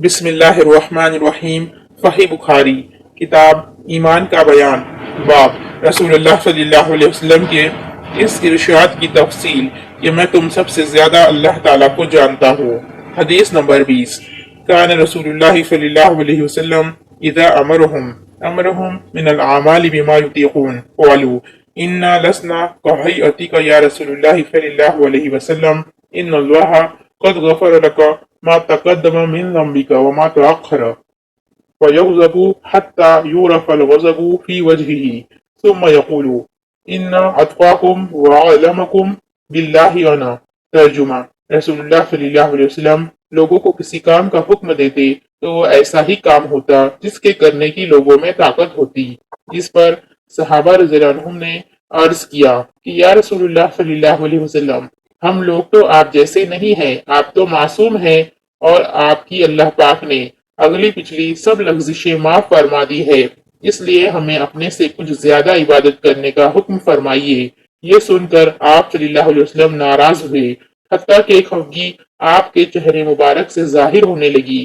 बिस्मिल्लाहिर्रहमानिर्रहीम। सही बुखारी किताब ईमान का बयान बाब रसूलुल्लाह सल्लल्लाहु अलैहि वसल्लम के इस इरशाद की तफसील कि मैं तुम सबसे ज्यादा अल्लाह ताला को जानता हूँ। हदीस नंबर 20। कान रसूलुल्लाह सल्लल्लाहु अलैहि वसल्लम इज़ा अमरहुम मिनल आमालि बिमा युतीक़ून क़ालू इन्ना लसना कहयतिका या रसूलुल्लाह सल्लल्लाहु अलैहि वसल्लम इन्नल्लाह क़द गफ़र लका मा तक़द्दम मिन ज़ंबिका व मा तअख़्ख़र फ़यग़ज़बु हत्ता युरफ़ल ग़ज़बु फ़ी वजहिही सुम्मा यक़ूलु इन्ना अत्क़ाकुम व अअलमकुम बिल्लाहि अना। तर्जुमा। रसूलुल्लाह सल्लल्लाहु अलैहि वसल्लम लोगों को किसी काम का हुक्म देते तो वो ऐसा ही काम होता जिसके करने की लोगों में ताकत होती। इस पर सहाबा रज़ियल्लाहु अन्हुम ने अर्ज किया कि या रसूलुल्लाह सल्लल्लाहु अलैहि वसल्लम, हम लोग तो आप जैसे नहीं हैं, आप तो मासूम हैं और आपकी अल्लाह पाक ने अगली पिछली सब लग़्ज़िशें माफ फरमा दी है, इसलिए हमें अपने से कुछ ज्यादा इबादत करने का हुक्म फरमाइए। ये सुनकर आप सल्लल्लाहु अलैहि वसल्लम नाराज हुए, हत्ता कि खफगी आपके चेहरे मुबारक से जाहिर होने लगी।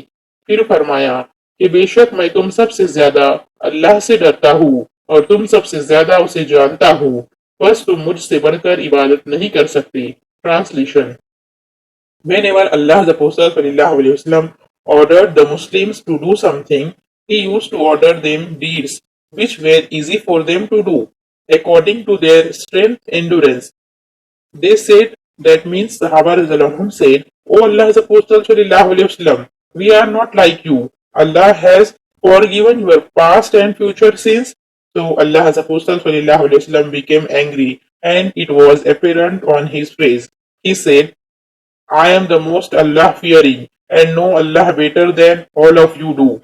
फिर फरमाया कि बेशक मैं तुम सबसे ज्यादा अल्लाह से डरता हूँ और तुम सबसे ज्यादा उसे जानता हूँ, बस तुम मुझसे बढ़कर इबादत नहीं कर सकते। Translation. Whenever Allah's Apostle sallallahu alaihi wasallam ordered the Muslims to do something, he used to order them deeds which were easy for them to do, according to their strength endurance. They said, that means Sahaba radhiyallahu anhum said, O Allah's Apostle sallallahu alaihi wasallam, we are not like you. Allah has forgiven your past and future sins. So Allah's Apostle sallallahu alaihi wasallam became angry, and it was apparent on his face. He said, I am the most Allah fearing and know Allah better than all of you do.